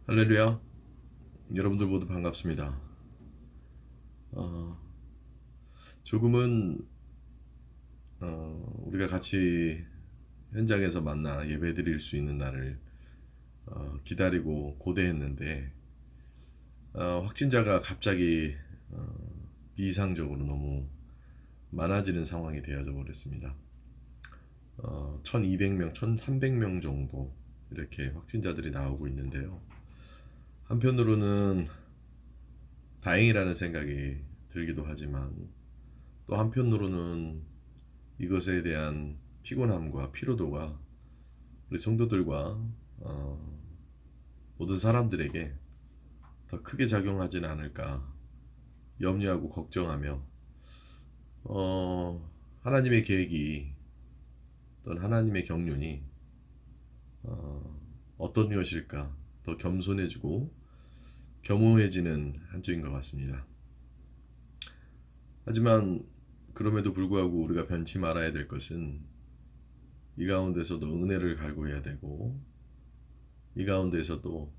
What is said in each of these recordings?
할렐루야. 여러분들 모두 반갑습니다. 어, 조금은 우리가 같이 현장에서 만나 예배 드릴 수 있는 날을 기다리고 고대했는데 확진자가 갑자기 비이상적으로 너무 많아지는 상황이 되어져 버렸습니다. 1200명, 1300명 정도 이렇게 확진자들이 나오고 있는데요. 한편으로는 다행이라는 생각이 들기도 하지만 또 한편으로는 이것에 대한 피곤함과 피로도가 우리 성도들과 모든 사람들에게 더 크게 작용하지는 않을까 염려하고 걱정하며 하나님의 계획이 어떤 하나님의 경륜이 어떤 것일까 더 겸손해지고 겸허해지는 한쪽인 것 같습니다. 하지만 그럼에도 불구하고 우리가 변치 말아야 될 것은 이 가운데서도 은혜를 갈구해야 되고 이 가운데서도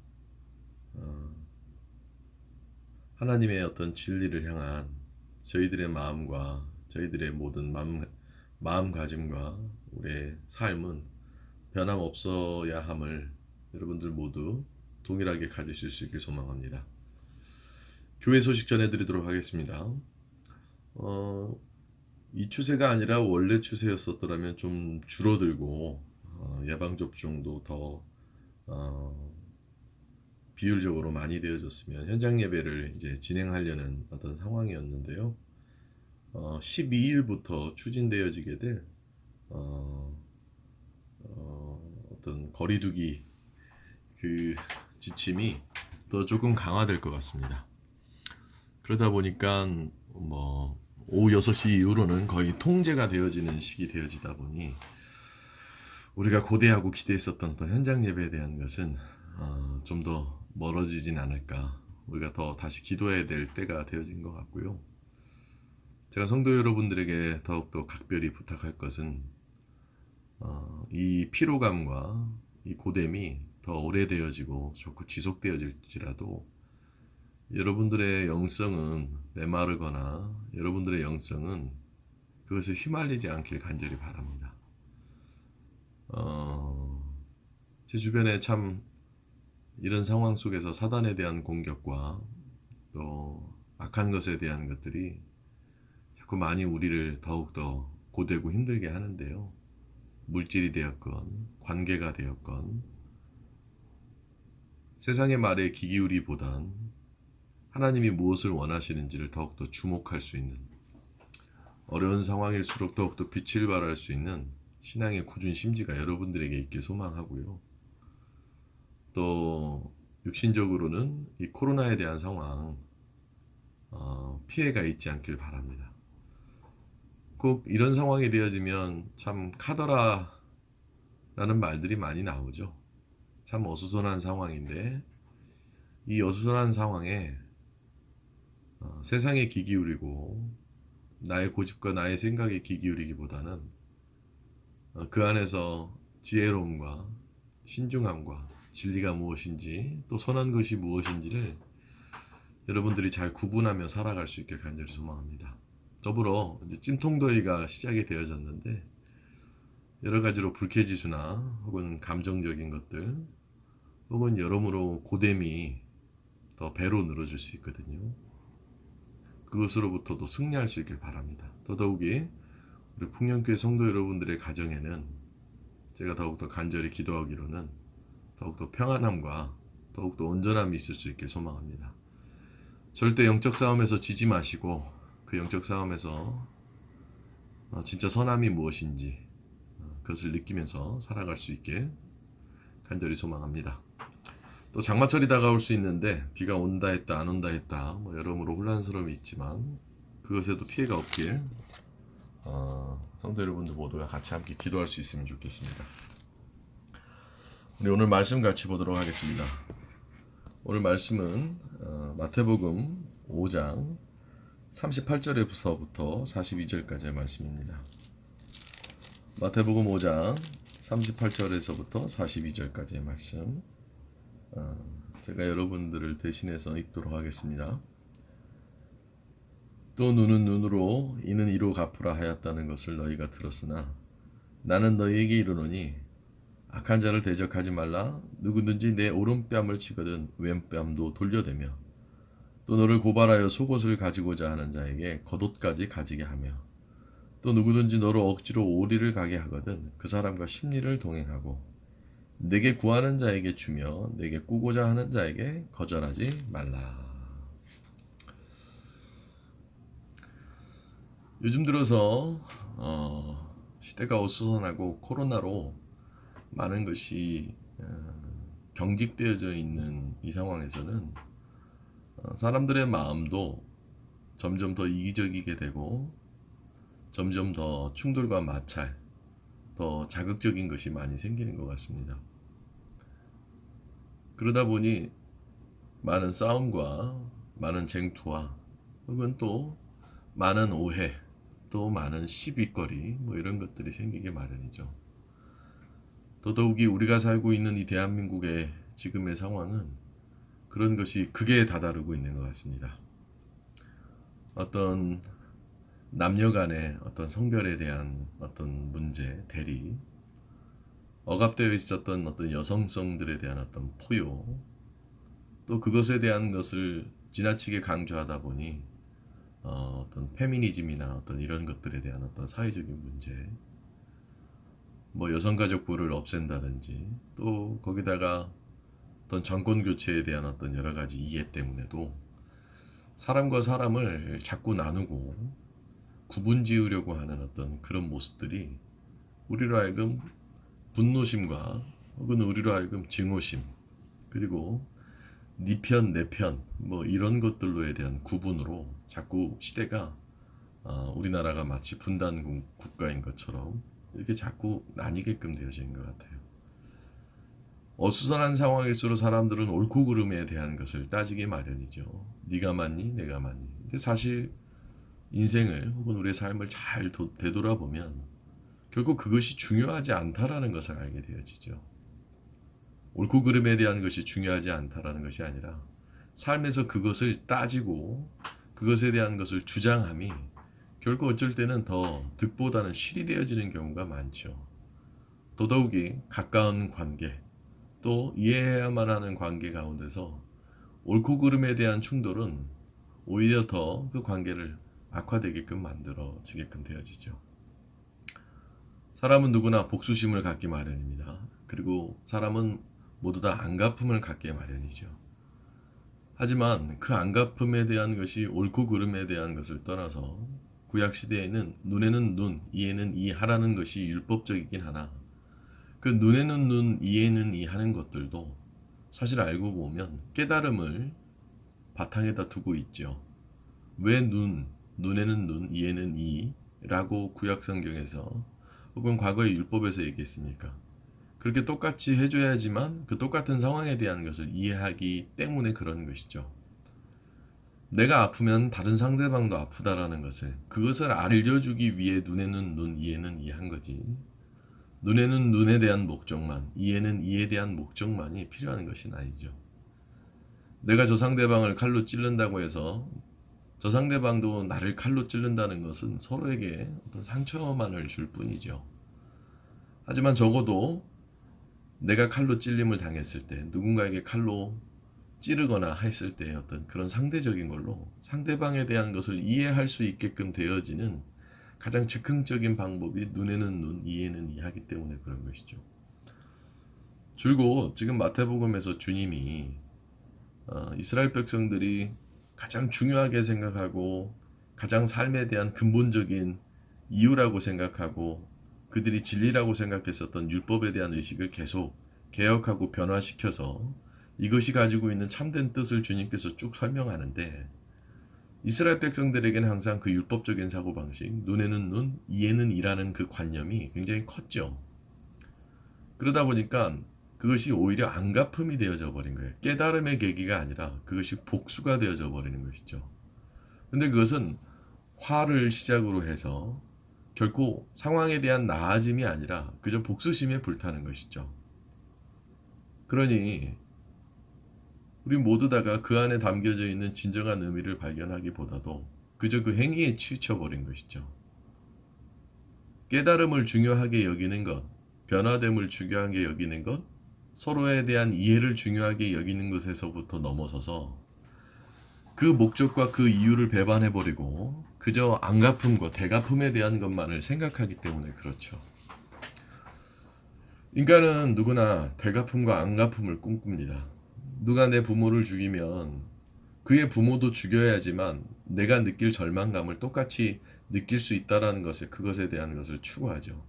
하나님의 어떤 진리를 향한 저희들의 마음과 저희들의 모든 마음가짐과 우리의 삶은 변함없어야 함을 여러분들 모두 동일하게 가지실 수 있길 소망합니다. 교회 소식 전해드리도록 하겠습니다. 이 추세가 아니라 원래 추세였었더라면 좀 줄어들고 예방접종도 더 비율적으로 많이 되어졌으면 현장 예배를 이제 진행하려는 어떤 상황이었는데요. 12일부터 추진되어지게 될 어떤 거리두기 그 지침이 더 조금 강화될 것 같습니다. 그러다 보니까 뭐 오후 6시 이후로는 거의 통제가 되어지는 시기 되어지다 보니 우리가 고대하고 기대했었던 또 현장 예배에 대한 것은 좀 더 멀어지진 않을까, 우리가 더 다시 기도해야 될 때가 되어진 것 같고요. 제가 성도 여러분들에게 더욱더 각별히 부탁할 것은 이 피로감과 이 고됨이 더 오래되어지고 자꾸 지속되어질지라도 여러분들의 영성은 메마르거나 여러분들의 영성은 그것에 휘말리지 않길 간절히 바랍니다. 제 주변에 참 이런 상황 속에서 사단에 대한 공격과 또 악한 것에 대한 것들이 자꾸 많이 우리를 더욱더 고되고 힘들게 하는데요. 물질이 되었건 관계가 되었건 세상의 말에 귀 기울이보단 하나님이 무엇을 원하시는지를 더욱더 주목할 수 있는, 어려운 상황일수록 더욱더 빛을 발할 수 있는 신앙의 굳은 심지가 여러분들에게 있길 소망하고요. 또 육신적으로는 이 코로나에 대한 상황 피해가 있지 않길 바랍니다. 꼭 이런 상황이 되어지면 참 카더라 라는 말들이 많이 나오죠. 참 어수선한 상황인데 이 어수선한 상황에 세상에 귀 기울이고 나의 고집과 나의 생각에 귀 기울이기보다는 그 안에서 지혜로움과 신중함과 진리가 무엇인지 또 선한 것이 무엇인지를 여러분들이 잘 구분하며 살아갈 수 있게 간절히 소망합니다. 더불어 이제 찜통더위가 시작이 되어졌는데 여러 가지로 불쾌지수나 혹은 감정적인 것들 혹은 여러모로 고됨이 더 배로 늘어질 수 있거든요. 그것으로부터도 승리할 수 있길 바랍니다. 더더욱이 우리 풍년교회 성도 여러분들의 가정에는 제가 더욱더 간절히 기도하기로는 더욱더 평안함과 더욱더 온전함이 있을 수 있길 소망합니다. 절대 영적 싸움에서 지지 마시고 그 영적 싸움에서 진짜 선함이 무엇인지 그것을 느끼면서 살아갈 수 있게 간절히 소망합니다. 또 장마철이 다가올 수 있는데 비가 온다 했다 안 온다 했다 뭐 여러모로 혼란스러움이 있지만 그것에도 피해가 없길 성도 여러분들 모두가 같이 함께 기도할 수 있으면 좋겠습니다. 우리 오늘 말씀 같이 보도록 하겠습니다. 오늘 말씀은 마태복음 5장 38절에서부터 42절까지의 말씀입니다. 마태복음 5장 38절에서부터 42절까지의 말씀 제가 여러분들을 대신해서 읽도록 하겠습니다. 또 눈은 눈으로 이는 이로 갚으라 하였다는 것을 너희가 들었으나 나는 너희에게 이르노니 악한 자를 대적하지 말라. 누구든지 내 오른뺨을 치거든 왼뺨도 돌려대며 또 너를 고발하여 속옷을 가지고자 하는 자에게 겉옷까지 가지게 하며 또 누구든지 너로 억지로 오리를 가게 하거든 그 사람과 십리를 동행하고 내게 구하는 자에게 주며 내게 꾸고자 하는 자에게 거절하지 말라. 요즘 들어서 시대가 어수선하고 코로나로 많은 것이 경직되어져 있는 이 상황에서는 사람들의 마음도 점점 더 이기적이게 되고 점점 더 충돌과 마찰, 더 자극적인 것이 많이 생기는 것 같습니다. 그러다 보니 많은 싸움과 많은 쟁투와 혹은 또 많은 오해, 또 많은 시비거리 이런 것들이 생기게 마련이죠. 더더욱이 우리가 살고 있는 이 대한민국의 지금의 상황은 그런 것이 극에 다다르고 있는 것 같습니다. 어떤 남녀 간의 어떤 성별에 대한 어떤 문제, 대리, 억압되어 있었던 어떤 여성성들에 대한 어떤 포효, 또 그것에 대한 것을 지나치게 강조하다 보니 어떤 페미니즘이나 어떤 이런 것들에 대한 어떤 사회적인 문제, 여성가족부를 없앤다든지, 또 거기다가 어떤 정권 교체에 대한 어떤 여러 가지 이해 때문에도 사람과 사람을 자꾸 나누고 구분 지으려고 하는 어떤 그런 모습들이 우리로 하여금 분노심과 혹은 우리로 하여금 증오심, 그리고 네 편, 내 편, 이런 것들로에 대한 구분으로 자꾸 시대가 우리나라가 마치 분단 국가인 것처럼 이렇게 자꾸 나뉘게끔 되어지는 것 같아요. 어수선한 상황일수록 사람들은 옳고 그름에 대한 것을 따지기 마련이죠. 네가 맞니? 내가 맞니? 근데 사실 인생을 혹은 우리의 삶을 잘 되돌아보면 결국 그것이 중요하지 않다라는 것을 알게 되어지죠. 옳고 그름에 대한 것이 중요하지 않다라는 것이 아니라 삶에서 그것을 따지고 그것에 대한 것을 주장함이 결국 어쩔 때는 더 득보다는 실이 되어지는 경우가 많죠. 더더욱이 가까운 관계, 또 이해해야만 하는 관계 가운데서 옳고 그름에 대한 충돌은 오히려 더 그 관계를 악화되게끔 만들어지게끔 되어지죠. 사람은 누구나 복수심을 갖기 마련입니다. 그리고 사람은 모두 다 안갚음을 갖기 마련이죠. 하지만 그 안갚음에 대한 것이 옳고 그름에 대한 것을 떠나서 구약시대에는 눈에는 눈, 이에는 이 하라는 것이 율법적이긴 하나 그 눈에는 눈, 이에는 이 하는 것들도 사실 알고 보면 깨달음을 바탕에다 두고 있죠. 왜 눈에는 눈, 이에는 이 라고 구약성경에서 혹은 과거의 율법에서 얘기했습니까? 그렇게 똑같이 해줘야지만 그 똑같은 상황에 대한 것을 이해하기 때문에 그런 것이죠. 내가 아프면 다른 상대방도 아프다라는 것을 그것을 알려주기 위해 눈에는 눈, 이에는 이 한 거지. 눈에는 눈에 대한 목적만, 이에는 이에 대한 목적만이 필요한 것이 아니죠. 내가 저 상대방을 칼로 찌른다고 해서 저 상대방도 나를 칼로 찌른다는 것은 서로에게 어떤 상처만을 줄 뿐이죠. 하지만 적어도 내가 칼로 찔림을 당했을 때, 누군가에게 칼로 찌르거나 했을 때 어떤 그런 상대적인 걸로 상대방에 대한 것을 이해할 수 있게끔 되어지는 가장 즉흥적인 방법이 눈에는 눈, 이에는 이 하기 때문에 그런 것이죠. 줄곧 지금 마태복음에서 주님이 이스라엘 백성들이 가장 중요하게 생각하고 가장 삶에 대한 근본적인 이유라고 생각하고 그들이 진리라고 생각했었던 율법에 대한 의식을 계속 개혁하고 변화시켜서 이것이 가지고 있는 참된 뜻을 주님께서 쭉 설명하는데 이스라엘 백성들에게는 항상 그 율법적인 사고방식, 눈에는 눈, 이에는 이라는 그 관념이 굉장히 컸죠. 그러다 보니까 그것이 오히려 안갚음이 되어져 버린 거예요. 깨달음의 계기가 아니라 그것이 복수가 되어져 버리는 것이죠. 근데 그것은 화를 시작으로 해서 결코 상황에 대한 나아짐이 아니라 그저 복수심에 불타는 것이죠. 그러니 우리 모두 다가 그 안에 담겨져 있는 진정한 의미를 발견하기보다도 그저 그 행위에 치우쳐버린 것이죠. 깨달음을 중요하게 여기는 것, 변화됨을 중요하게 여기는 것, 서로에 대한 이해를 중요하게 여기는 것에서부터 넘어서서 그 목적과 그 이유를 배반해버리고 그저 안갚음과 대갚음에 대한 것만을 생각하기 때문에 그렇죠. 인간은 누구나 대갚음과 안갚음을 꿈꿉니다. 누가 내 부모를 죽이면 그의 부모도 죽여야지만 내가 느낄 절망감을 똑같이 느낄 수 있다라는 것을 그것에 대한 것을 추구하죠.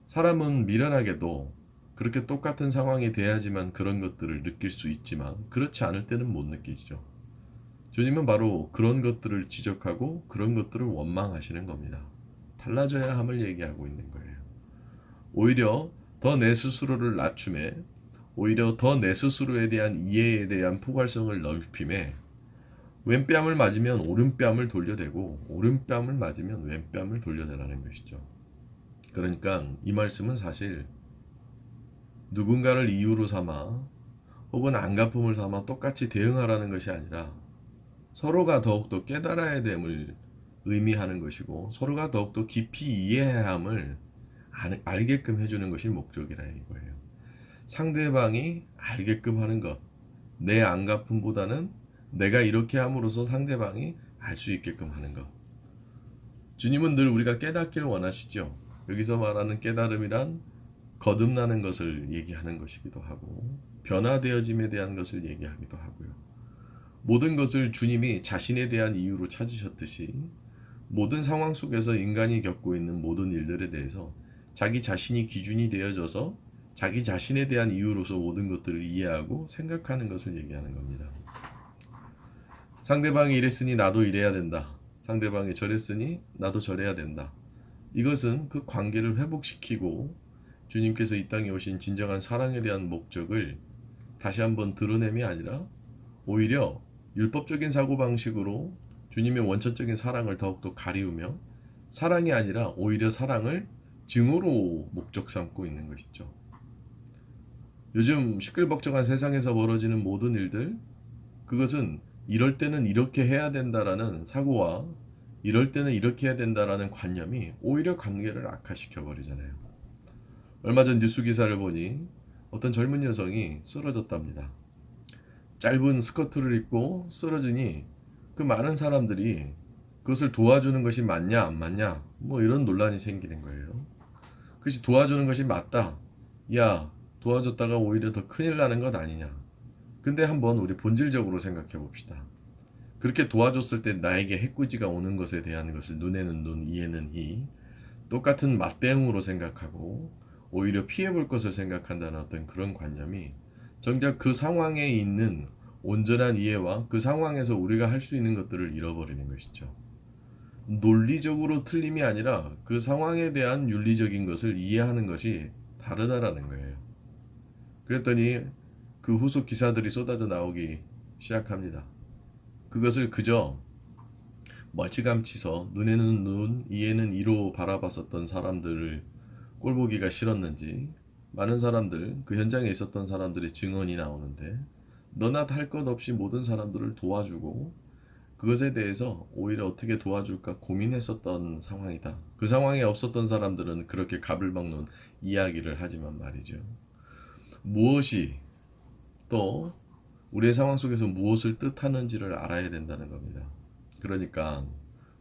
사람은 미련하게도 그렇게 똑같은 상황이 돼야지만 그런 것들을 느낄 수 있지만 그렇지 않을 때는 못 느끼죠. 주님은 바로 그런 것들을 지적하고 그런 것들을 원망하시는 겁니다. 달라져야 함을 얘기하고 있는 거예요. 오히려 더 내 스스로를 낮춤에, 오히려 더 내 스스로에 대한 이해에 대한 포괄성을 넓힘에 왼뺨을 맞으면 오른뺨을 돌려대고 오른뺨을 맞으면 왼뺨을 돌려대라는 것이죠. 그러니까 이 말씀은 사실 누군가를 이유로 삼아 혹은 안갚음을 삼아 똑같이 대응하라는 것이 아니라 서로가 더욱더 깨달아야 됨을 의미하는 것이고 서로가 더욱더 깊이 이해해야 함을 알게끔 해주는 것이 목적이라 이거예요. 상대방이 알게끔 하는 것, 내 안갚음보다는 내가 이렇게 함으로써 상대방이 알 수 있게끔 하는 것. 주님은 늘 우리가 깨닫기를 원하시죠. 여기서 말하는 깨달음이란 거듭나는 것을 얘기하는 것이기도 하고 변화되어짐에 대한 것을 얘기하기도 하고요. 모든 것을 주님이 자신에 대한 이유로 찾으셨듯이 모든 상황 속에서 인간이 겪고 있는 모든 일들에 대해서 자기 자신이 기준이 되어져서 자기 자신에 대한 이유로서 모든 것들을 이해하고 생각하는 것을 얘기하는 겁니다. 상대방이 이랬으니 나도 이래야 된다. 상대방이 저랬으니 나도 저래야 된다. 이것은 그 관계를 회복시키고 주님께서 이 땅에 오신 진정한 사랑에 대한 목적을 다시 한번 드러냄이 아니라 오히려 율법적인 사고방식으로 주님의 원천적인 사랑을 더욱더 가리우며 사랑이 아니라 오히려 사랑을 증오로 목적 삼고 있는 것이죠. 요즘 시끌벅적한 세상에서 벌어지는 모든 일들, 그것은 이럴 때는 이렇게 해야 된다라는 사고와 이럴 때는 이렇게 해야 된다라는 관념이 오히려 관계를 악화시켜 버리잖아요. 얼마 전 뉴스 기사를 보니 어떤 젊은 여성이 쓰러졌답니다. 짧은 스커트를 입고 쓰러지니 그 많은 사람들이 그것을 도와주는 것이 맞냐 안 맞냐 뭐 이런 논란이 생기는 거예요. 그것이 도와주는 것이 맞다. 야, 도와줬다가 오히려 더 큰일 나는 것 아니냐. 근데 한번 우리 본질적으로 생각해 봅시다. 그렇게 도와줬을 때 나에게 해코지가 오는 것에 대한 것을 눈에는 눈, 이에는 이, 똑같은 맞대응으로 생각하고 오히려 피해볼 것을 생각한다는 어떤 그런 관념이 정작 그 상황에 있는 온전한 이해와 그 상황에서 우리가 할 수 있는 것들을 잃어버리는 것이죠. 논리적으로 틀림이 아니라 그 상황에 대한 윤리적인 것을 이해하는 것이 다르다라는 거예요. 그랬더니 그 후속 기사들이 쏟아져 나오기 시작합니다. 그것을 그저 멀찌감치서 눈에는 눈, 이에는 이로 바라봤었던 사람들을 꼴보기가 싫었는지 많은 사람들, 그 현장에 있었던 사람들의 증언이 나오는데 너나 할 것 없이 모든 사람들을 도와주고 그것에 대해서 오히려 어떻게 도와줄까 고민했었던 상황이다. 그 상황에 없었던 사람들은 그렇게 갑을 먹는 이야기를 하지만 말이죠. 무엇이 또 우리의 상황 속에서 무엇을 뜻하는지를 알아야 된다는 겁니다. 그러니까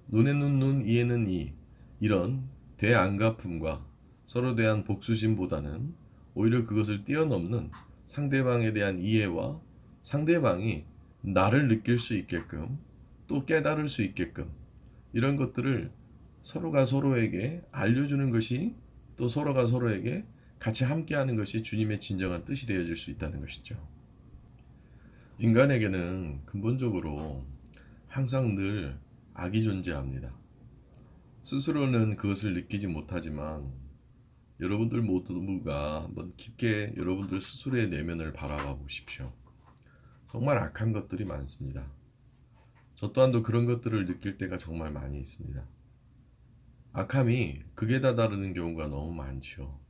눈에는 눈, 이에는 이, 이런 대안갚음과 서로 대한 복수심보다는 오히려 그것을 뛰어넘는 상대방에 대한 이해와 상대방이 나를 느낄 수 있게끔 또 깨달을 수 있게끔 이런 것들을 서로가 서로에게 알려주는 것이 또 서로가 서로에게 같이 함께하는 것이 주님의 진정한 뜻이 되어질 수 있다는 것이죠. 인간에게는 근본적으로 항상 늘 악이 존재합니다. 스스로는 그것을 느끼지 못하지만 여러분들 모두가 한번 깊게 여러분들 스스로의 내면을 바라봐 보십시오. 정말 악한 것들이 많습니다. 저 또한도 그런 것들을 느낄 때가 정말 많이 있습니다. 악함이 극에 다다르는 경우가 너무 많죠.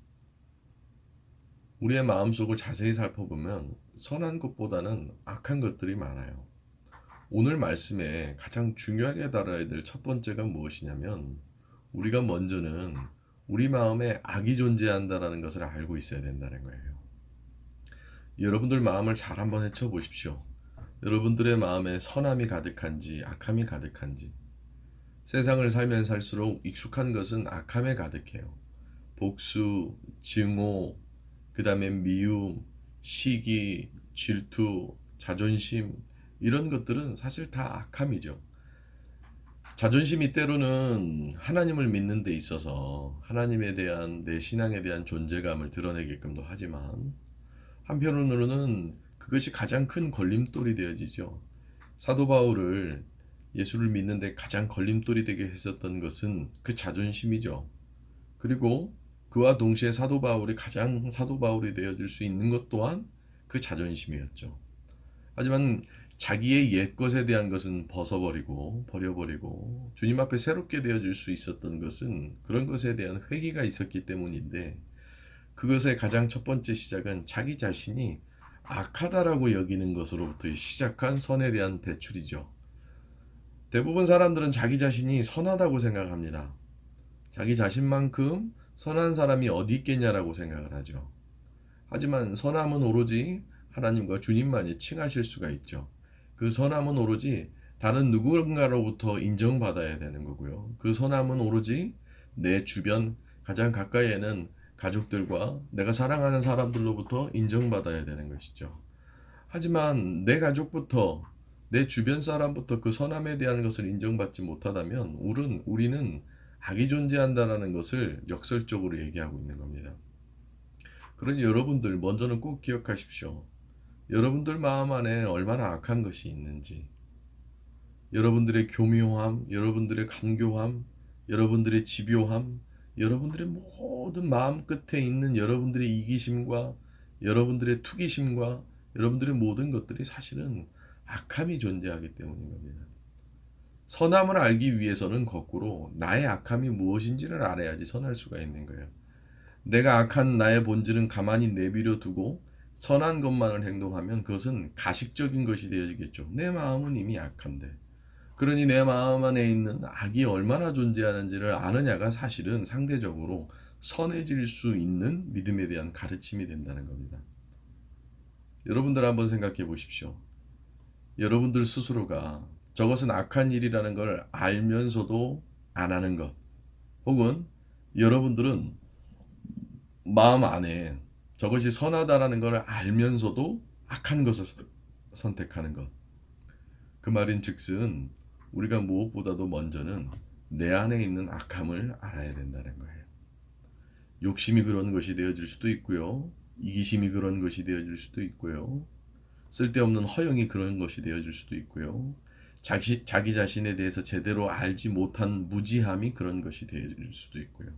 우리의 마음속을 자세히 살펴보면 선한 것보다는 악한 것들이 많아요. 오늘 말씀에 가장 중요하게 다뤄야 될 첫 번째가 무엇이냐면 우리가 먼저는 우리 마음에 악이 존재한다는 것을 알고 있어야 된다는 거예요. 여러분들 마음을 잘 한번 헤쳐 보십시오. 여러분들의 마음에 선함이 가득한지 악함이 가득한지. 세상을 살면 살수록 익숙한 것은 악함에 가득해요. 복수, 증오, 그 다음에 미움, 시기, 질투, 자존심 이런 것들은 사실 다 악함이죠. 자존심이 때로는 하나님을 믿는 데 있어서 하나님에 대한 내 신앙에 대한 존재감을 드러내게끔도 하지만 한편으로는 그것이 가장 큰 걸림돌이 되어지죠. 사도 바울을 예수를 믿는데 가장 걸림돌이 되게 했었던 것은 그 자존심이죠. 그리고 그와 동시에 사도 바울이 가장 사도 바울이 되어줄 수 있는 것 또한 그 자존심이었죠. 하지만 자기의 옛 것에 대한 것은 버려버리고 주님 앞에 새롭게 되어줄 수 있었던 것은 그런 것에 대한 회개가 있었기 때문인데 그것의 가장 첫 번째 시작은 자기 자신이 악하다라고 여기는 것으로부터 시작한 선에 대한 배출이죠. 대부분 사람들은 자기 자신이 선하다고 생각합니다. 자기 자신만큼 선한 사람이 어디 있겠냐라고 생각을 하죠. 하지만 선함은 오로지 하나님과 주님만이 칭하실 수가 있죠. 그 선함은 오로지 다른 누군가로부터 인정받아야 되는 거고요. 그 선함은 오로지 내 주변 가장 가까이에는 가족들과 내가 사랑하는 사람들로부터 인정받아야 되는 것이죠. 하지만 내 가족부터 내 주변 사람부터 그 선함에 대한 것을 인정받지 못하다면 우리는 악이 존재한다는 것을 역설적으로 얘기하고 있는 겁니다. 그러니 여러분들 먼저는 꼭 기억하십시오. 여러분들 마음 안에 얼마나 악한 것이 있는지, 여러분들의 교묘함, 여러분들의 간교함, 여러분들의 집요함, 여러분들의 모든 마음 끝에 있는 여러분들의 이기심과 여러분들의 투기심과 여러분들의 모든 것들이 사실은 악함이 존재하기 때문인 겁니다. 선함을 알기 위해서는 거꾸로 나의 악함이 무엇인지를 알아야지 선할 수가 있는 거예요. 내가 악한 나의 본질은 가만히 내버려 두고 선한 것만을 행동하면 그것은 가식적인 것이 되어지겠죠. 내 마음은 이미 악한데. 그러니 내 마음 안에 있는 악이 얼마나 존재하는지를 아느냐가 사실은 상대적으로 선해질 수 있는 믿음에 대한 가르침이 된다는 겁니다. 여러분들 한번 생각해 보십시오. 여러분들 스스로가 저것은 악한 일이라는 걸 알면서도 안 하는 것, 혹은 여러분들은 마음 안에 저것이 선하다라는 걸 알면서도 악한 것을 선택하는 것. 그 말인 즉슨 우리가 무엇보다도 먼저는 내 안에 있는 악함을 알아야 된다는 거예요. 욕심이 그런 것이 되어질 수도 있고요. 이기심이 그런 것이 되어질 수도 있고요. 쓸데없는 허영이 그런 것이 되어질 수도 있고요. 자기 자신에 대해서 제대로 알지 못한 무지함이 그런 것이 되어질 수도 있고요.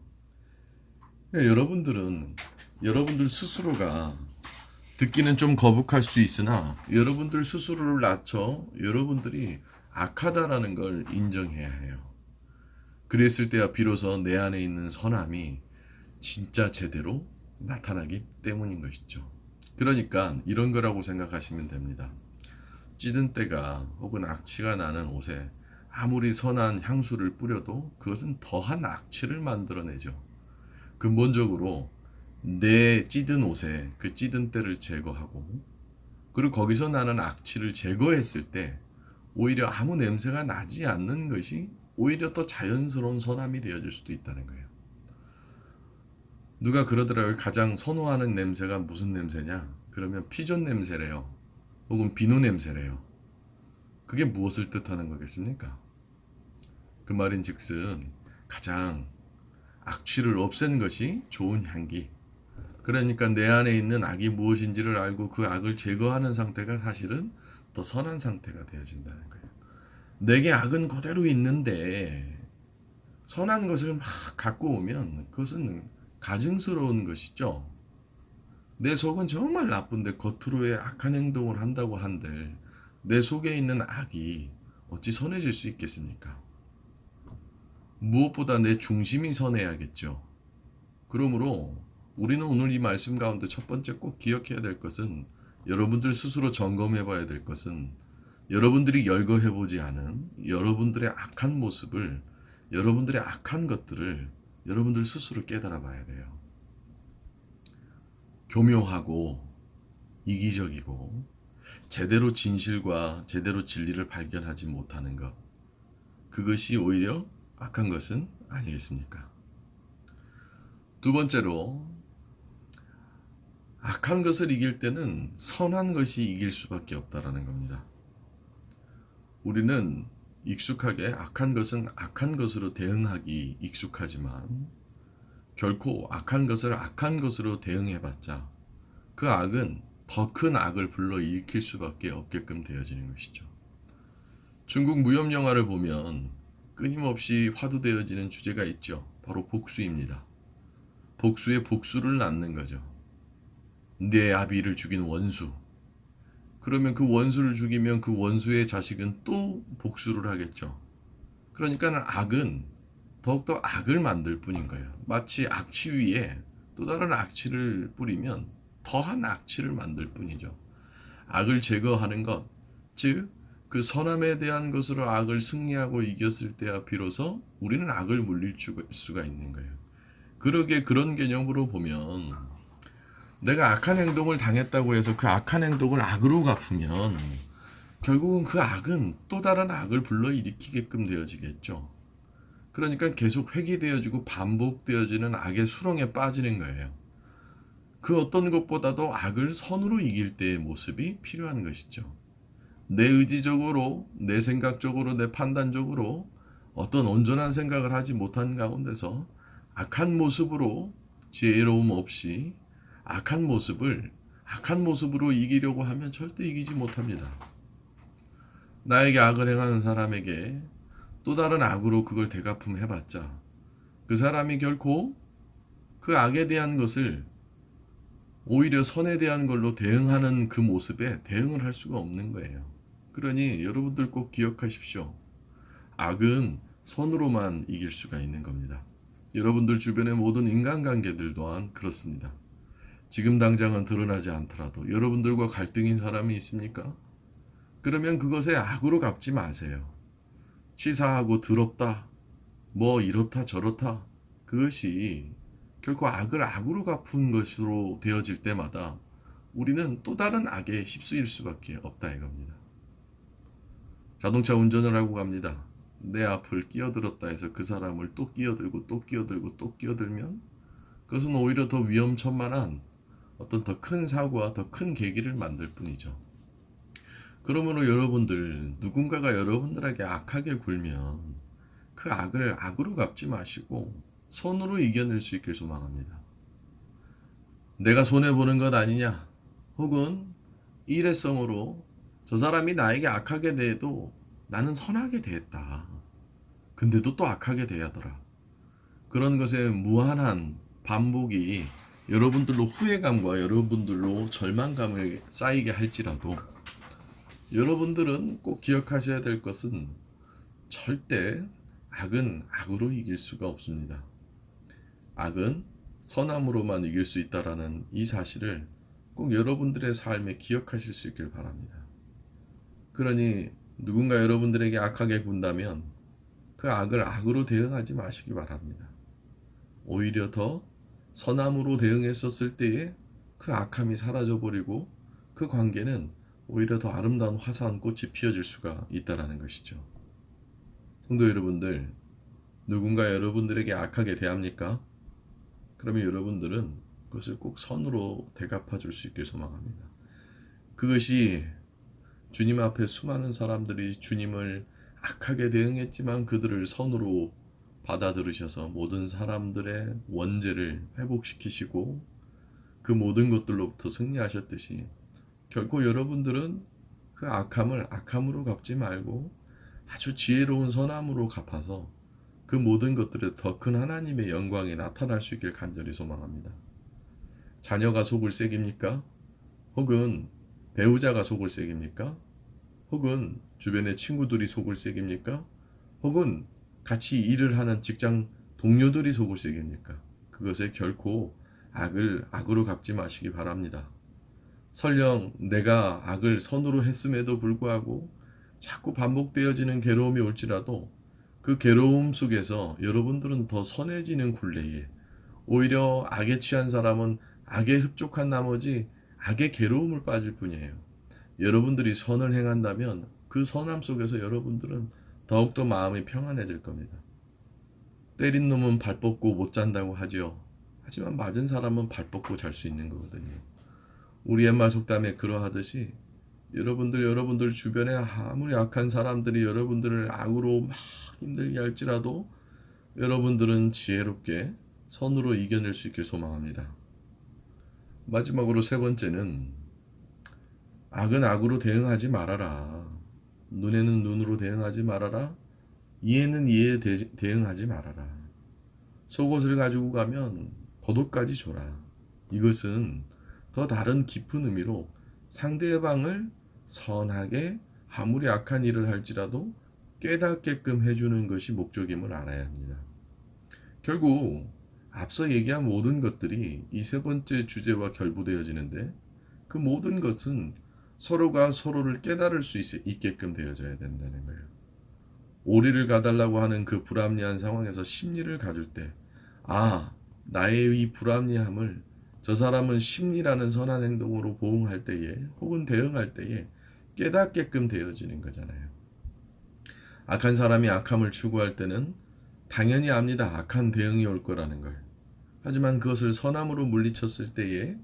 여러분들 스스로가 듣기는 좀 거북할 수 있으나 여러분들 스스로를 낮춰 여러분들이 악하다라는 걸 인정해야 해요. 그랬을 때야 비로소 내 안에 있는 선함이 진짜 제대로 나타나기 때문인 것이죠. 그러니까 이런 거라고 생각하시면 됩니다. 찌든 때가 혹은 악취가 나는 옷에 아무리 선한 향수를 뿌려도 그것은 더한 악취를 만들어내죠. 근본적으로 내 찌든 옷에 그 찌든 때를 제거하고 그리고 거기서 나는 악취를 제거했을 때 오히려 아무 냄새가 나지 않는 것이 오히려 더 자연스러운 선함이 되어질 수도 있다는 거예요. 누가 그러더라고요. 가장 선호하는 냄새가 무슨 냄새냐? 그러면 피존 냄새래요. 혹은 비누 냄새래요. 그게 무엇을 뜻하는 거겠습니까? 그 말인 즉슨 가장 악취를 없앤 것이 좋은 향기. 그러니까 내 안에 있는 악이 무엇인지를 알고 그 악을 제거하는 상태가 사실은 더 선한 상태가 되어진다는 거예요. 내게 악은 그대로 있는데 선한 것을 막 갖고 오면 그것은 가증스러운 것이죠. 내 속은 정말 나쁜데 겉으로의 악한 행동을 한다고 한들 내 속에 있는 악이 어찌 선해질 수 있겠습니까? 무엇보다 내 중심이 선해야겠죠. 그러므로 우리는 오늘 이 말씀 가운데 첫 번째 꼭 기억해야 될 것은, 여러분들 스스로 점검해 봐야 될 것은, 여러분들이 열거해 보지 않은 여러분들의 악한 모습을, 여러분들의 악한 것들을 여러분들 스스로 깨달아 봐야 돼요. 교묘하고 이기적이고 제대로 진실과 제대로 진리를 발견하지 못하는 것, 그것이 오히려 악한 것은 아니겠습니까? 두 번째로, 악한 것을 이길 때는 선한 것이 이길 수밖에 없다라는 겁니다. 우리는 익숙하게 악한 것은 악한 것으로 대응하기 익숙하지만, 결코 악한 것을 악한 것으로 대응해봤자 그 악은 더 큰 악을 불러일으킬 수밖에 없게끔 되어지는 것이죠. 중국 무협 영화를 보면 끊임없이 화두되어지는 주제가 있죠. 바로 복수입니다. 복수에 복수를 낳는 거죠. 내 아비를 죽인 원수. 그러면 그 원수를 죽이면 그 원수의 자식은 또 복수를 하겠죠. 그러니까 악은 더욱더 악을 만들 뿐인 거예요. 마치 악취 위에 또 다른 악취를 뿌리면 더한 악취를 만들 뿐이죠. 악을 제거하는 것, 즉 그 선함에 대한 것으로 악을 승리하고 이겼을 때야 비로소 우리는 악을 물릴 수가 있는 거예요. 그런 개념으로 보면, 내가 악한 행동을 당했다고 해서 그 악한 행동을 악으로 갚으면 결국은 그 악은 또 다른 악을 불러일으키게끔 되어지겠죠. 그러니까 계속 회귀되어지고 반복되어지는 악의 수렁에 빠지는 거예요. 그 어떤 것보다도 악을 선으로 이길 때의 모습이 필요한 것이죠. 내 의지적으로, 내 생각적으로, 내 판단적으로 어떤 온전한 생각을 하지 못한 가운데서 악한 모습으로, 지혜로움 없이 악한 모습으로 이기려고 하면 절대 이기지 못합니다. 나에게 악을 행하는 사람에게 또 다른 악으로 그걸 대갚음해봤자 그 사람이 결코 그 악에 대한 것을 오히려 선에 대한 걸로 대응하는 그 모습에 대응을 할 수가 없는 거예요. 그러니 여러분들 꼭 기억하십시오. 악은 선으로만 이길 수가 있는 겁니다. 여러분들 주변의 모든 인간관계들 또한 그렇습니다. 지금 당장은 드러나지 않더라도 여러분들과 갈등인 사람이 있습니까? 그러면 그것에 악으로 갚지 마세요. 치사하고 더럽다, 뭐 이렇다 저렇다, 그것이 결코 악을 악으로 갚은 것으로 되어질 때마다 우리는 또 다른 악에 휩쓰일 수밖에 없다 이겁니다. 자동차 운전을 하고 갑니다. 내 앞을 끼어들었다 해서 그 사람을 또 끼어들고 또 끼어들고 또 끼어들면 그것은 오히려 더 위험천만한 어떤 더 큰 사고와 더 큰 계기를 만들 뿐이죠. 그러므로 여러분들, 누군가가 여러분들에게 악하게 굴면 그 악을 악으로 갚지 마시고 선으로 이겨낼 수 있길 소망합니다. 내가 손해보는 것 아니냐, 혹은 일회성으로 저 사람이 나에게 악하게 대해도 나는 선하게 대했다, 근데도 또 악하게 대하더라, 그런 것에 무한한 반복이 여러분들로 후회감과 여러분들로 절망감을 쌓이게 할지라도, 여러분들은 꼭 기억하셔야 될 것은 절대 악은 악으로 이길 수가 없습니다. 악은 선함으로만 이길 수 있다라는 이 사실을 꼭 여러분들의 삶에 기억하실 수 있길 바랍니다. 그러니 누군가 여러분들에게 악하게 군다면 그 악을 악으로 대응하지 마시기 바랍니다. 오히려 더 선함으로 대응했었을 때에 그 악함이 사라져버리고 그 관계는 오히려 더 아름다운 화사한 꽃이 피어질 수가 있다는 것이죠. 성도 여러분들, 누군가 여러분들에게 악하게 대합니까? 그러면 여러분들은 그것을 꼭 선으로 대갚아 줄 수 있길 소망합니다. 그것이 주님 앞에 수많은 사람들이 주님을 악하게 대응했지만 그들을 선으로 받아들으셔서 모든 사람들의 원죄를 회복시키시고 그 모든 것들로부터 승리하셨듯이, 결코 여러분들은 그 악함을 악함으로 갚지 말고 아주 지혜로운 선함으로 갚아서 그 모든 것들에 더 큰 하나님의 영광이 나타날 수 있길 간절히 소망합니다. 자녀가 속을 새깁니까? 혹은 배우자가 속을 새깁니까? 혹은 주변의 친구들이 속을 새깁니까? 혹은 같이 일을 하는 직장 동료들이 속을 새깁니까? 그것에 결코 악을 악으로 갚지 마시기 바랍니다. 설령 내가 악을 선으로 했음에도 불구하고 자꾸 반복되어지는 괴로움이 올지라도 그 괴로움 속에서 여러분들은 더 선해지는 굴레에, 오히려 악에 취한 사람은 악에 흡족한 나머지 악의 괴로움을 빠질 뿐이에요. 여러분들이 선을 행한다면 그 선함 속에서 여러분들은 더욱더 마음이 평안해질 겁니다. 때린 놈은 발 뻗고 못 잔다고 하지요. 하지만 맞은 사람은 발 뻗고 잘 수 있는 거거든요. 우리 옛말 속담에 그러하듯이 여러분들 주변에 아무리 악한 사람들이 여러분들을 악으로 막 힘들게 할지라도 여러분들은 지혜롭게 선으로 이겨낼 수 있길 소망합니다. 마지막으로 세 번째는 악은 악으로 대응하지 말아라. 눈에는 눈으로 대응하지 말아라. 이에는 이에 대응하지 말아라. 속옷을 가지고 가면 겉옷까지 줘라. 이것은 더 다른 깊은 의미로 상대방을 선하게 아무리 악한 일을 할지라도 깨닫게끔 해주는 것이 목적임을 알아야 합니다. 결국 앞서 얘기한 모든 것들이 이 세 번째 주제와 결부되어지는데 그 모든 것은 서로가 서로를 깨달을 수 있게끔 되어져야 된다는 거예요. 오리를 가달라고 하는 그 불합리한 상황에서 심리를 가질 때, 나의 이 불합리함을 저 사람은 심리라는 선한 행동으로 보응할 때에 혹은 대응할 때에 깨닫게끔 되어지는 거잖아요. 악한 사람이 악함을 추구할 때는 당연히 압니다. 악한 대응이 올 거라는 걸. 하지만 그것을 선함으로 물리쳤을 때에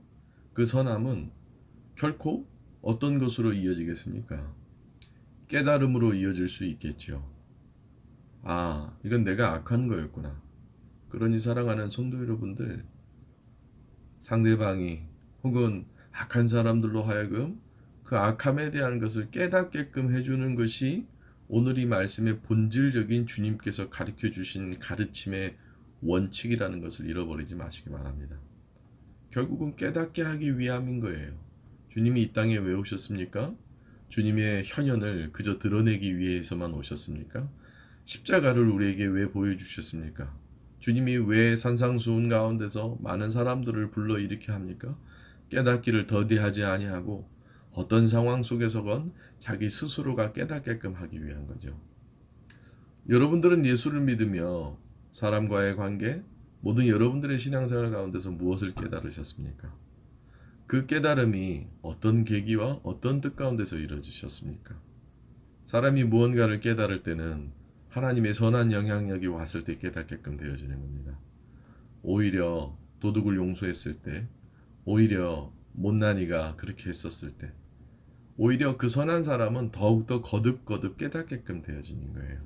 그 선함은 결코 어떤 것으로 이어지겠습니까? 깨달음으로 이어질 수 있겠죠. 이건 내가 악한 거였구나. 그러니 사랑하는 성도 여러분들, 상대방이 혹은 악한 사람들로 하여금 그 악함에 대한 것을 깨닫게끔 해주는 것이 오늘 이 말씀의 본질적인 주님께서 가르쳐 주신 가르침의 원칙이라는 것을 잃어버리지 마시기 바랍니다. 결국은 깨닫게 하기 위함인 거예요. 주님이 이 땅에 왜 오셨습니까? 주님의 현현을 그저 드러내기 위해서만 오셨습니까? 십자가를 우리에게 왜 보여주셨습니까? 주님이 왜 산상수훈 가운데서 많은 사람들을 불러일으켜 합니까? 깨닫기를 더디하지 아니하고 어떤 상황 속에서건 자기 스스로가 깨닫게끔 하기 위한 거죠. 여러분들은 예수를 믿으며 사람과의 관계, 모든 여러분들의 신앙생활 가운데서 무엇을 깨달으셨습니까? 그 깨달음이 어떤 계기와 어떤 뜻 가운데서 이루어지셨습니까? 사람이 무언가를 깨달을 때는 하나님의 선한 영향력이 왔을 때 깨닫게끔 되어지는 겁니다. 오히려 도둑을 용서했을 때, 오히려 못난이가 그렇게 했었을 때, 오히려 그 선한 사람은 더욱더 거듭거듭 깨닫게끔 되어지는 거예요.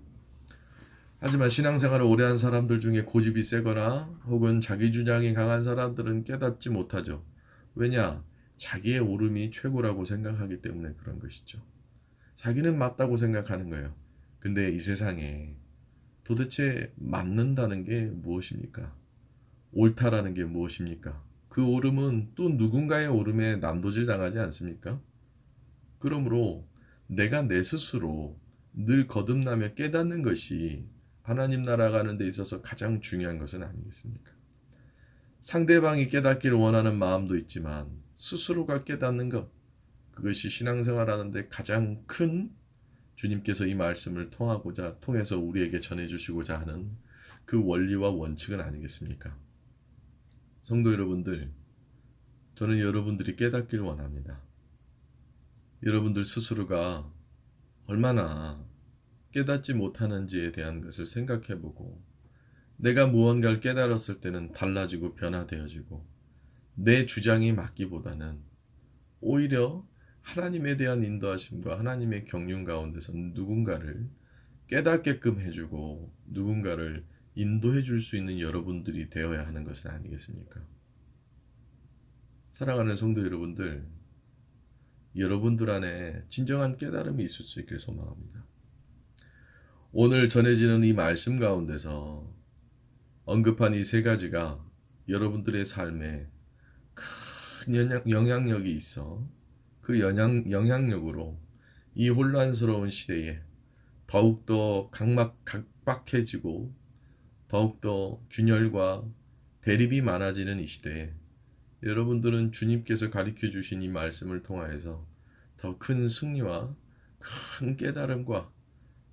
하지만 신앙생활을 오래 한 사람들 중에 고집이 세거나 혹은 자기 주장이 강한 사람들은 깨닫지 못하죠. 왜냐? 자기의 옳음이 최고라고 생각하기 때문에 그런 것이죠. 자기는 맞다고 생각하는 거예요. 근데 이 세상에 도대체 맞는다는 게 무엇입니까? 옳다라는 게 무엇입니까? 그 옳음은 또 누군가의 옳음에 난도질 당하지 않습니까? 그러므로 내가 내 스스로 늘 거듭나며 깨닫는 것이 하나님 나라 가는 데 있어서 가장 중요한 것은 아니겠습니까? 상대방이 깨닫기를 원하는 마음도 있지만 스스로가 깨닫는 것, 그것이 신앙생활 하는데 가장 큰 주님께서 이 말씀을 통해서 우리에게 전해주시고자 하는 그 원리와 원칙은 아니겠습니까? 성도 여러분들, 저는 여러분들이 깨닫기를 원합니다. 여러분들 스스로가 얼마나 깨닫지 못하는지에 대한 것을 생각해보고 내가 무언가를 깨달았을 때는 달라지고 변화되어지고 내 주장이 맞기보다는 오히려 하나님에 대한 인도하심과 하나님의 경륜 가운데서 누군가를 깨닫게끔 해주고 누군가를 인도해 줄 수 있는 여러분들이 되어야 하는 것은 아니겠습니까? 사랑하는 성도 여러분들, 여러분들 안에 진정한 깨달음이 있을 수 있길 소망합니다. 오늘 전해지는 이 말씀 가운데서 언급한 이 세 가지가 여러분들의 삶에 큰 영향력이 있어 그 영향력으로 이 혼란스러운 시대에 더욱더 각박해지고 더욱더 균열과 대립이 많아지는 이 시대에 여러분들은 주님께서 가르쳐 주신 이 말씀을 통하여서 더 큰 승리와 큰 깨달음과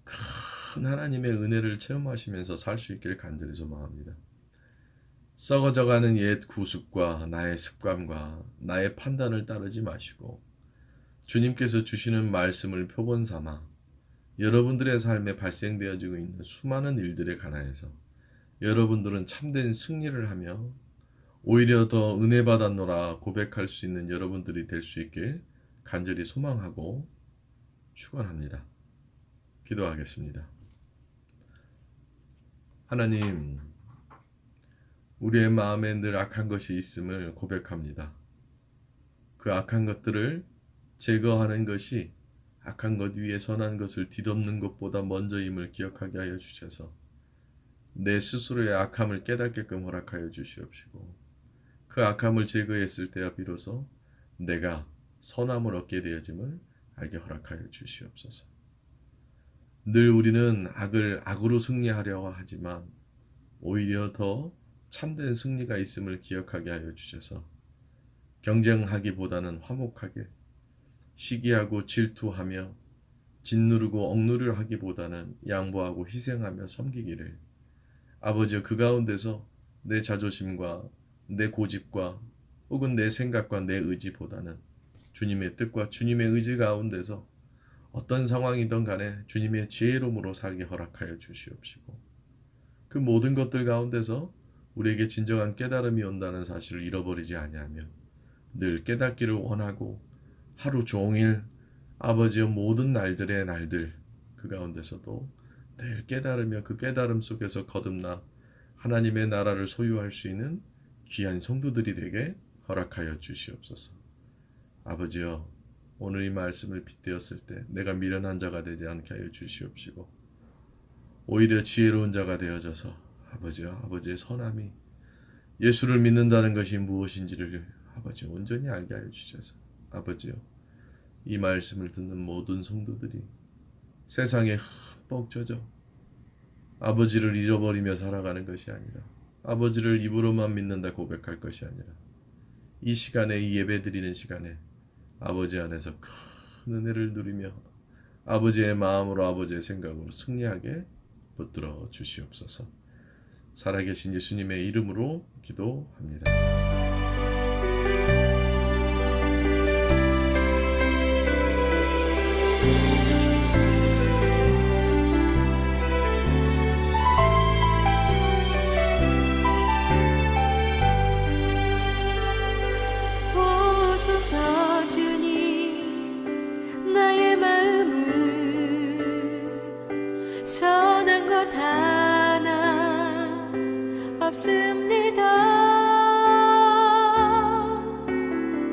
큰 하나님의 은혜를 체험하시면서 살 수 있길 간절히 소망합니다. 썩어져가는 옛 구습과 나의 습관과 나의 판단을 따르지 마시고 주님께서 주시는 말씀을 표본 삼아 여러분들의 삶에 발생되어지고 있는 수많은 일들에 관하여서 여러분들은 참된 승리를 하며 오히려 더 은혜 받았노라 고백할 수 있는 여러분들이 될 수 있길 간절히 소망하고 축원합니다. 기도하겠습니다. 하나님, 우리의 마음에 늘 악한 것이 있음을 고백합니다. 그 악한 것들을 제거하는 것이 악한 것 위에 선한 것을 뒤덮는 것보다 먼저임을 기억하게 하여 주셔서 내 스스로의 악함을 깨닫게끔 허락하여 주시옵시고 그 악함을 제거했을 때야 비로소 내가 선함을 얻게 되어짐을 알게 허락하여 주시옵소서. 늘 우리는 악을 악으로 승리하려고 하지만 오히려 더 참된 승리가 있음을 기억하게 하여 주셔서 경쟁하기보다는 화목하게 시기하고 질투하며 짓누르고 억누르려 하기보다는 양보하고 희생하며 섬기기를 아버지여 그 가운데서 내 자존심과 내 고집과 혹은 내 생각과 내 의지보다는 주님의 뜻과 주님의 의지 가운데서 어떤 상황이든 간에 주님의 지혜로움으로 살게 허락하여 주시옵시고 그 모든 것들 가운데서 우리에게 진정한 깨달음이 온다는 사실을 잃어버리지 아니하며 늘 깨닫기를 원하고 하루 종일 아버지의 모든 날들의 날들 그 가운데서도 늘 깨달으며 그 깨달음 속에서 거듭나 하나님의 나라를 소유할 수 있는 귀한 성도들이 되게 허락하여 주시옵소서. 아버지여 오늘 이 말씀을 빗대었을 때 내가 미련한 자가 되지 않게 하여 주시옵시고 오히려 지혜로운 자가 되어져서 아버지여 아버지의 선함이 예수를 믿는다는 것이 무엇인지를 아버지 온전히 알게 하여 주셔서 아버지여 이 말씀을 듣는 모든 성도들이 세상에 흠뻑 젖어 아버지를 잃어버리며 살아가는 것이 아니라 아버지를 입으로만 믿는다 고백할 것이 아니라 이 시간에 이 예배 드리는 시간에 아버지 안에서 큰 은혜를 누리며 아버지의 마음으로 아버지의 생각으로 승리하게 붙들어 주시옵소서. 살아계신 예수님의 이름으로 기도합니다. 보소서 주님 나의 마음은 선한 것 하나 없습니다.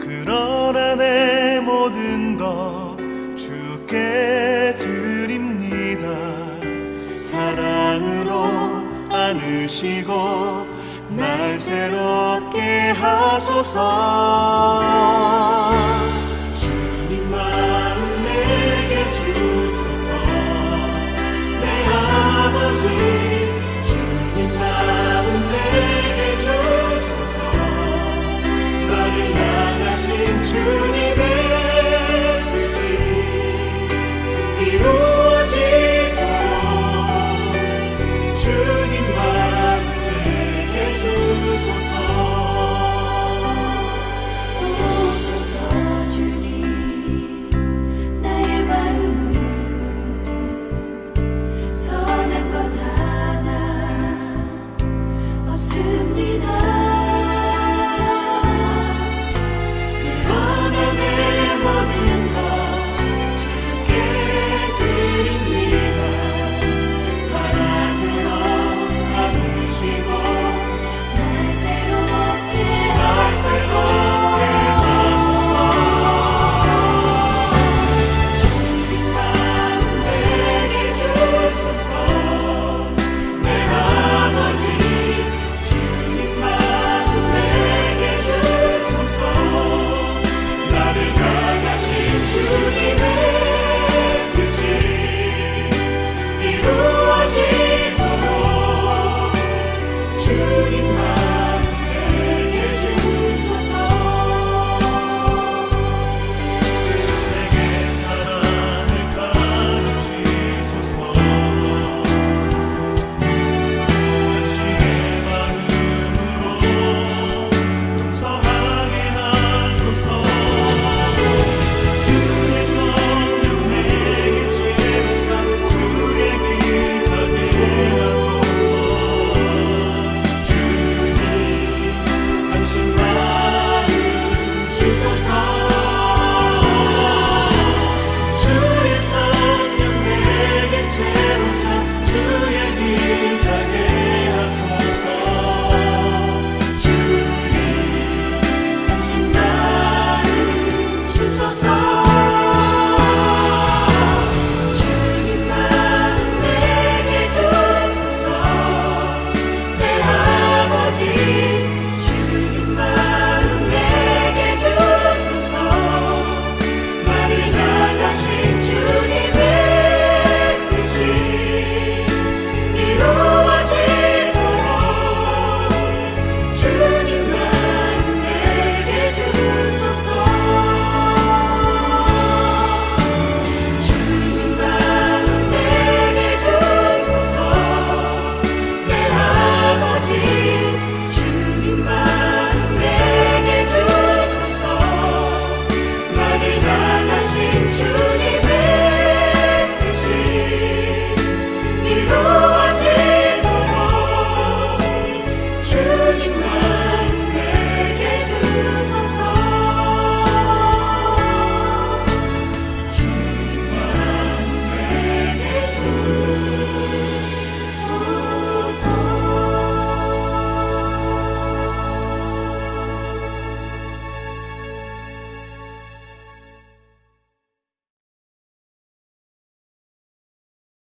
그러나 내 모든 것 주께 드립니다. 사랑으로 안으시고 날 새롭게 하소서.